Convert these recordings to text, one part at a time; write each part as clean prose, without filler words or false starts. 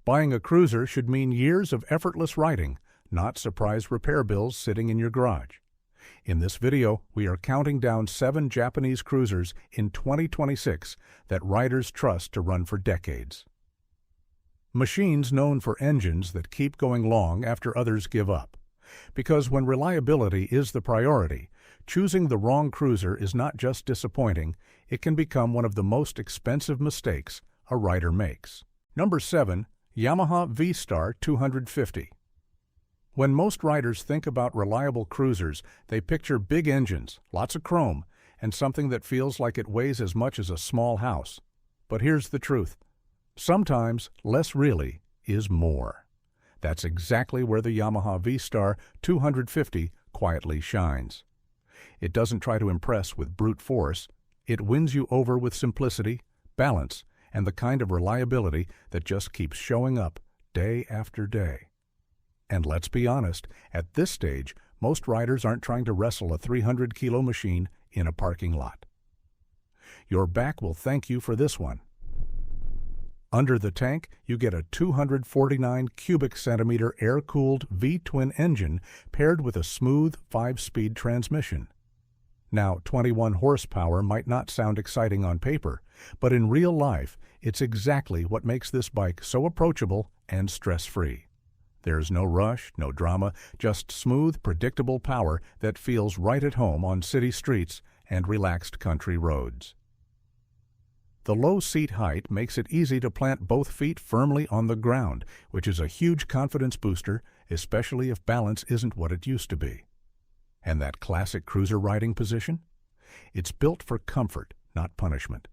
Buying a cruiser should mean years of effortless riding, not surprise repair bills sitting in your garage. In this video, we are counting down 7 Japanese cruisers in 2026 that riders trust to run for decades. Machines known for engines that keep going long after others give up. Because when reliability is the priority, choosing the wrong cruiser is not just disappointing, it can become one of the most expensive mistakes a rider makes. Number 7. Yamaha V-Star 250. When most riders think about reliable cruisers, they picture big engines, lots of chrome, and something that feels like it weighs as much as a small house. But here's the truth. Sometimes less really is more. That's exactly where the Yamaha V-Star 250 quietly shines. It doesn't try to impress with brute force. It wins you over with simplicity, balance, and the kind of reliability that just keeps showing up day after day. And let's be honest, at this stage, most riders aren't trying to wrestle a 300-kilo machine in a parking lot. Your back will thank you for this one. Under the tank, you get a 249 cubic centimeter air-cooled V-twin engine paired with a smooth 5-speed transmission. Now, 21 horsepower might not sound exciting on paper, but in real life, it's exactly what makes this bike so approachable and stress-free. There's no rush, no drama, just smooth, predictable power that feels right at home on city streets and relaxed country roads. The low seat height makes it easy to plant both feet firmly on the ground, which is a huge confidence booster, especially if balance isn't what it used to be. And that classic cruiser riding position? It's built for comfort, not punishment.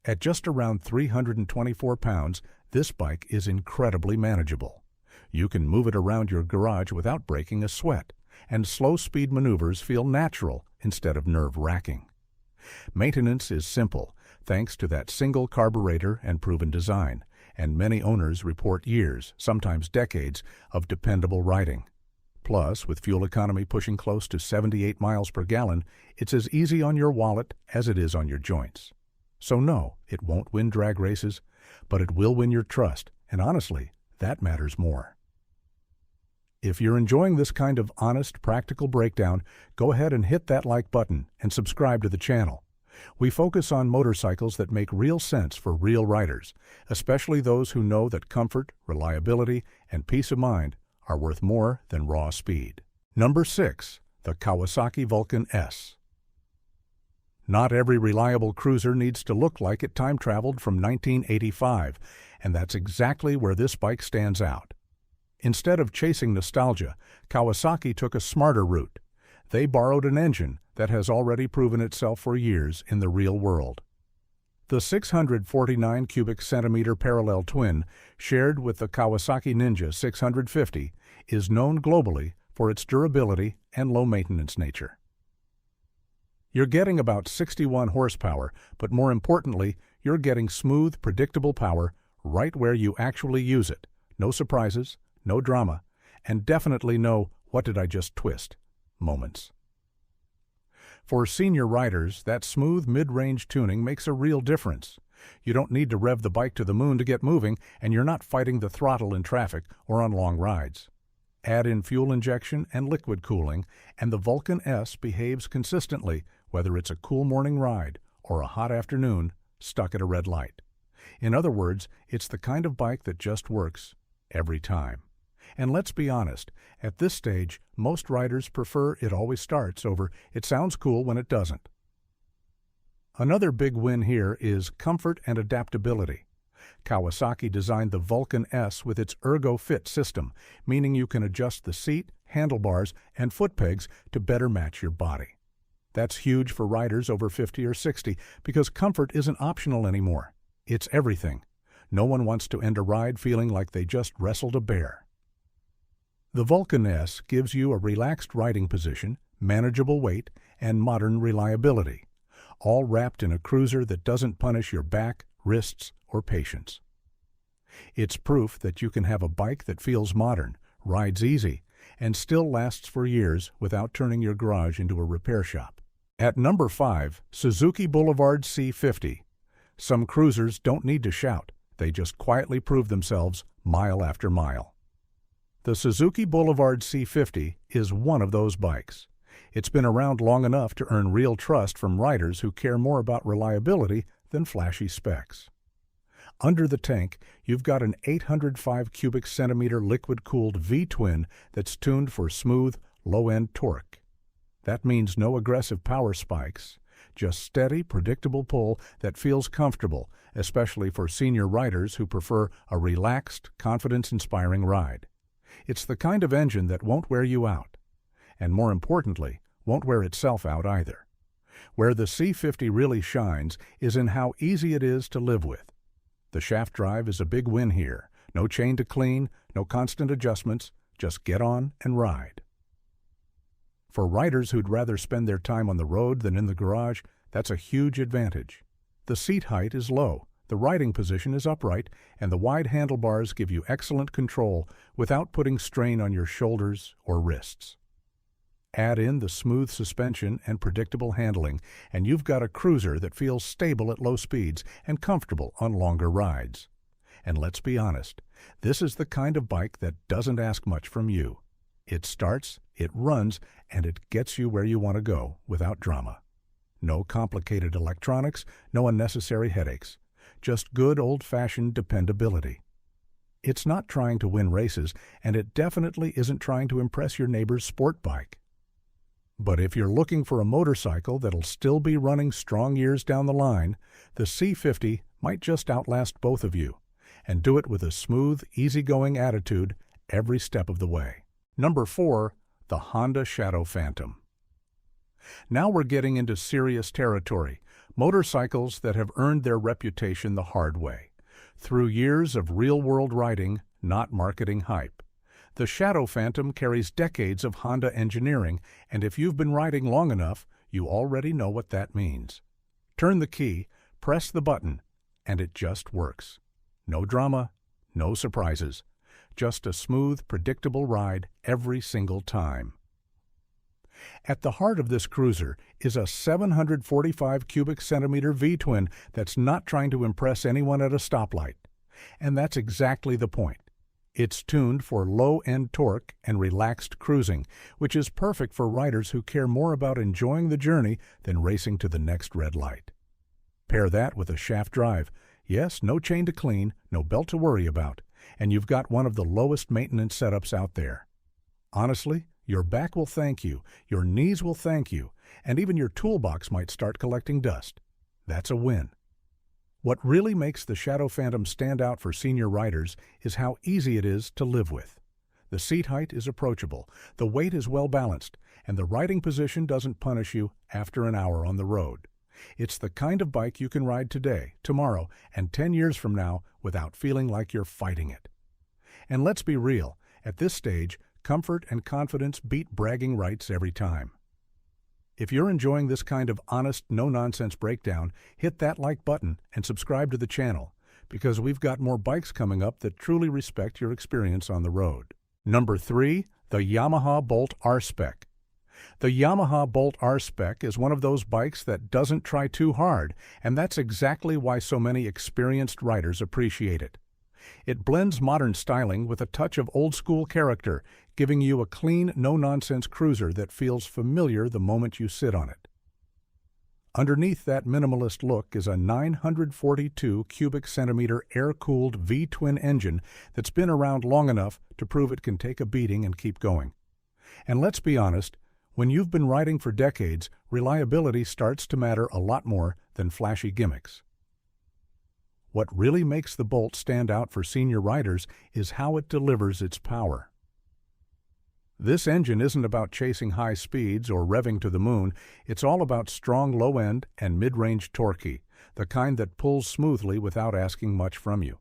At just around 324 pounds, this bike is incredibly manageable. You can move it around your garage without breaking a sweat, and slow-speed maneuvers feel natural instead of nerve-wracking. Maintenance is simple, thanks to that single carburetor and proven design, and many owners report years, sometimes decades, of dependable riding. Plus, with fuel economy pushing close to 78 miles per gallon, it's as easy on your wallet as it is on your joints. So no, it won't win drag races, but it will win your trust, and honestly, that matters more. If you're enjoying this kind of honest, practical breakdown, go ahead and hit that like button and subscribe to the channel. We focus on motorcycles that make real sense for real riders, especially those who know that comfort, reliability, and peace of mind are worth more than raw speed. Number 6. The Kawasaki Vulcan S. Not every reliable cruiser needs to look like it time-traveled from 1985, and that's exactly where this bike stands out. Instead of chasing nostalgia, Kawasaki took a smarter route. They borrowed an engine that has already proven itself for years in the real world. The 649 cubic centimeter parallel twin, shared with the Kawasaki Ninja 650, is known globally for its durability and low-maintenance nature. You're getting about 61 horsepower, but more importantly, you're getting smooth, predictable power right where you actually use it. No surprises, no drama, and definitely no "what did I just twist" moments. For senior riders, that smooth mid-range tuning makes a real difference. You don't need to rev the bike to the moon to get moving, and you're not fighting the throttle in traffic or on long rides. Add in fuel injection and liquid cooling, and the Vulcan S behaves consistently, whether it's a cool morning ride or a hot afternoon stuck at a red light. In other words, it's the kind of bike that just works every time. And let's be honest, at this stage, most riders prefer "it always starts" over "it sounds cool when it doesn't." Another big win here is comfort and adaptability. Kawasaki designed the Vulcan S with its ErgoFit system, meaning you can adjust the seat, handlebars, and foot pegs to better match your body. That's huge for riders over 50 or 60 because comfort isn't optional anymore. It's everything. No one wants to end a ride feeling like they just wrestled a bear. The Vulcan S gives you a relaxed riding position, manageable weight, and modern reliability, all wrapped in a cruiser that doesn't punish your back, wrists, or patience. It's proof that you can have a bike that feels modern, rides easy, and still lasts for years without turning your garage into a repair shop. At number 5, Suzuki Boulevard C50. Some cruisers don't need to shout, they just quietly prove themselves mile after mile. The Suzuki Boulevard C50 is one of those bikes. It's been around long enough to earn real trust from riders who care more about reliability than flashy specs. Under the tank, you've got an 805 cubic centimeter liquid-cooled V-twin that's tuned for smooth, low-end torque. That means no aggressive power spikes, just steady, predictable pull that feels comfortable, especially for senior riders who prefer a relaxed, confidence-inspiring ride. It's the kind of engine that won't wear you out, and more importantly, won't wear itself out either. Where the C50 really shines is in how easy it is to live with. The shaft drive is a big win here. No chain to clean, no constant adjustments, just get on and ride. For riders who'd rather spend their time on the road than in the garage, that's a huge advantage. The seat height is low, the riding position is upright, and the wide handlebars give you excellent control without putting strain on your shoulders or wrists. Add in the smooth suspension and predictable handling, and you've got a cruiser that feels stable at low speeds and comfortable on longer rides. And let's be honest, this is the kind of bike that doesn't ask much from you. It starts, it runs, and it gets you where you want to go without drama. No complicated electronics, no unnecessary headaches. Just good old-fashioned dependability. It's not trying to win races, and it definitely isn't trying to impress your neighbor's sport bike. But if you're looking for a motorcycle that'll still be running strong years down the line, the C50 might just outlast both of you, and do it with a smooth, easygoing attitude every step of the way. Number 4, the Honda Shadow Phantom. Now we're getting into serious territory, motorcycles that have earned their reputation the hard way, through years of real-world riding, not marketing hype. The Shadow Phantom carries decades of Honda engineering, and if you've been riding long enough, you already know what that means. Turn the key, press the button, and it just works. No drama, no surprises. Just a smooth, predictable ride every single time. At the heart of this cruiser is a 745 cubic centimeter V-twin that's not trying to impress anyone at a stoplight. And that's exactly the point. It's tuned for low-end torque and relaxed cruising, which is perfect for riders who care more about enjoying the journey than racing to the next red light. Pair that with a shaft drive. Yes, no chain to clean, no belt to worry about, and you've got one of the lowest maintenance setups out there. Honestly, your back will thank you, your knees will thank you, and even your toolbox might start collecting dust. That's a win. What really makes the Shadow Phantom stand out for senior riders is how easy it is to live with. The seat height is approachable, the weight is well balanced, and the riding position doesn't punish you after an hour on the road. It's the kind of bike you can ride today, tomorrow, and 10 years from now without feeling like you're fighting it. And let's be real, at this stage, comfort and confidence beat bragging rights every time. If you're enjoying this kind of honest, no-nonsense breakdown, hit that like button and subscribe to the channel, because we've got more bikes coming up that truly respect your experience on the road. Number 3, the Yamaha Bolt R-Spec. The Yamaha Bolt R-Spec is one of those bikes that doesn't try too hard, and that's exactly why so many experienced riders appreciate it. It blends modern styling with a touch of old-school character, giving you a clean, no-nonsense cruiser that feels familiar the moment you sit on it. Underneath that minimalist look is a 942 cubic centimeter air-cooled V-twin engine that's been around long enough to prove it can take a beating and keep going. And let's be honest, when you've been riding for decades, reliability starts to matter a lot more than flashy gimmicks. What really makes the Bolt stand out for senior riders is how it delivers its power. This engine isn't about chasing high speeds or revving to the moon. It's all about strong low-end and mid-range torque, the kind that pulls smoothly without asking much from you.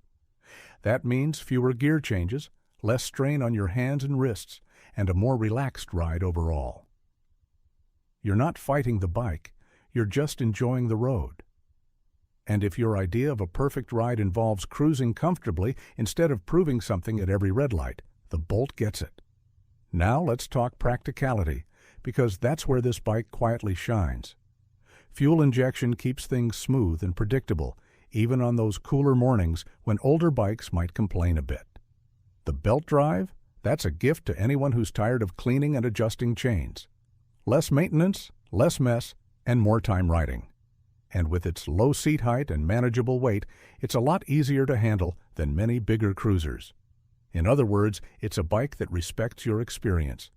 That means fewer gear changes, less strain on your hands and wrists, and a more relaxed ride overall. You're not fighting the bike, you're just enjoying the road. And if your idea of a perfect ride involves cruising comfortably instead of proving something at every red light, the Bolt gets it. Now let's talk practicality, because that's where this bike quietly shines. Fuel injection keeps things smooth and predictable, even on those cooler mornings when older bikes might complain a bit. The belt drive? That's a gift to anyone who's tired of cleaning and adjusting chains. Less maintenance, less mess, and more time riding. And with its low seat height and manageable weight, it's a lot easier to handle than many bigger cruisers. In other words, it's a bike that respects your experience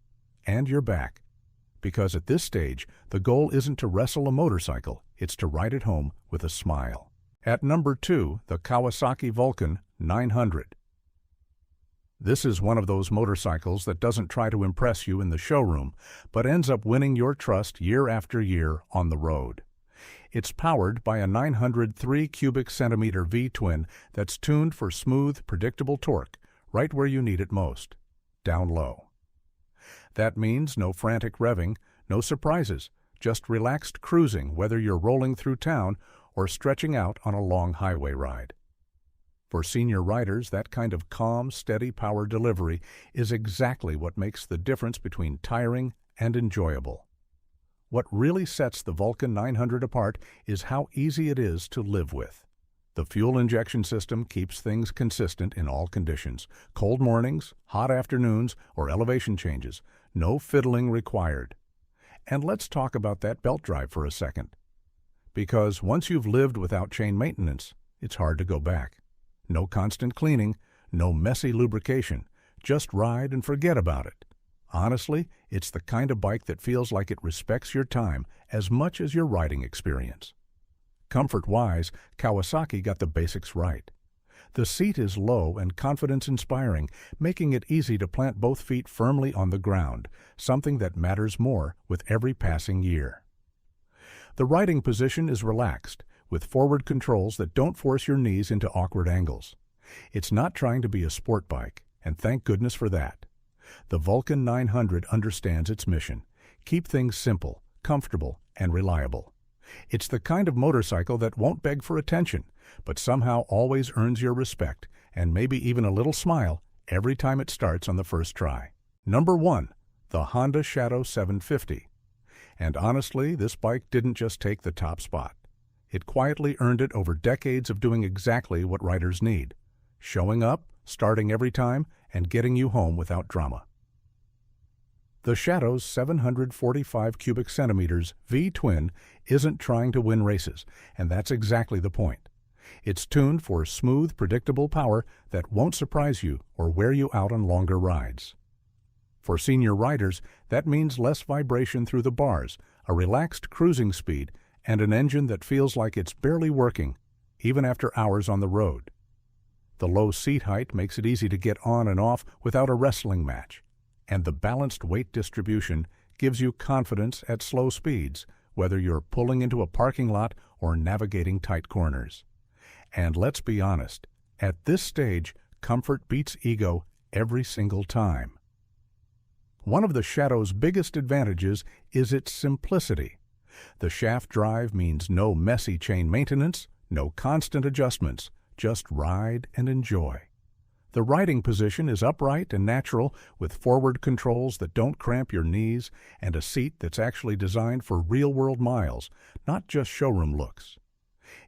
and your back. Because at this stage, the goal isn't to wrestle a motorcycle, it's to ride it home with a smile. At number 2, the Kawasaki Vulcan 900. This is one of those motorcycles that doesn't try to impress you in the showroom, but ends up winning your trust year after year on the road. It's powered by a 903 cubic centimeter V-twin that's tuned for smooth, predictable torque, right where you need it most, down low. That means no frantic revving, no surprises, just relaxed cruising whether you're rolling through town or stretching out on a long highway ride. For senior riders, that kind of calm, steady power delivery is exactly what makes the difference between tiring and enjoyable. What really sets the Vulcan 900 apart is how easy it is to live with. The fuel injection system keeps things consistent in all conditions. Cold mornings, hot afternoons, or elevation changes. No fiddling required. And let's talk about that belt drive for a second. Because once you've lived without chain maintenance, it's hard to go back. No constant cleaning, no messy lubrication. Just ride and forget about it. Honestly, it's the kind of bike that feels like it respects your time as much as your riding experience. Comfort-wise, Kawasaki got the basics right. The seat is low and confidence-inspiring, making it easy to plant both feet firmly on the ground, something that matters more with every passing year. The riding position is relaxed, with forward controls that don't force your knees into awkward angles. It's not trying to be a sport bike, and thank goodness for that. The Vulcan 900 understands its mission: keep things simple, comfortable, and reliable. It's the kind of motorcycle that won't beg for attention, but somehow always earns your respect and maybe even a little smile every time it starts on the first try. Number 1, the Honda Shadow 750. And honestly, this bike didn't just take the top spot. It quietly earned it over decades of doing exactly what riders need: showing up, starting every time, and getting you home without drama. The Shadow's 745 cubic centimeters V-twin isn't trying to win races, and that's exactly the point. It's tuned for smooth, predictable power that won't surprise you or wear you out on longer rides. For senior riders, that means less vibration through the bars, a relaxed cruising speed, and an engine that feels like it's barely working, even after hours on the road. The low seat height makes it easy to get on and off without a wrestling match, and the balanced weight distribution gives you confidence at slow speeds, whether you're pulling into a parking lot or navigating tight corners. And let's be honest, at this stage, comfort beats ego every single time. One of the Shadow's biggest advantages is its simplicity. The shaft drive means no messy chain maintenance, no constant adjustments, just ride and enjoy. The riding position is upright and natural, with forward controls that don't cramp your knees and a seat that's actually designed for real-world miles, not just showroom looks.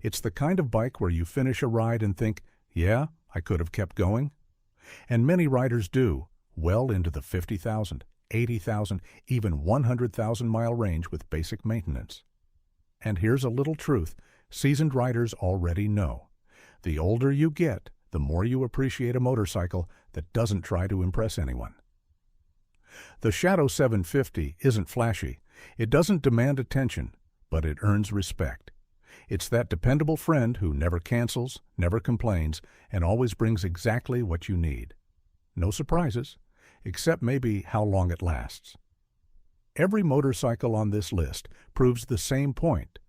It's the kind of bike where you finish a ride and think, yeah, I could have kept going. And many riders do, well into the 50,000, 80,000, even 100,000 mile range with basic maintenance. And here's a little truth seasoned riders already know. The older you get, the more you appreciate a motorcycle that doesn't try to impress anyone. The Shadow 750 isn't flashy. It doesn't demand attention, but it earns respect. It's that dependable friend who never cancels, never complains, and always brings exactly what you need. No surprises, except maybe how long it lasts. Every motorcycle on this list proves the same point.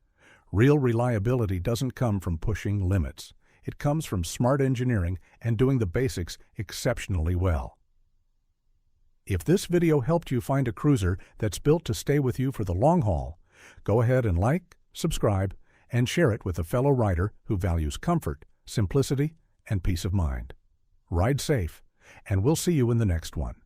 Real reliability doesn't come from pushing limits. It comes from smart engineering and doing the basics exceptionally well. If this video helped you find a cruiser that's built to stay with you for the long haul, go ahead and like, subscribe, and share it with a fellow rider who values comfort, simplicity, and peace of mind. Ride safe, and we'll see you in the next one.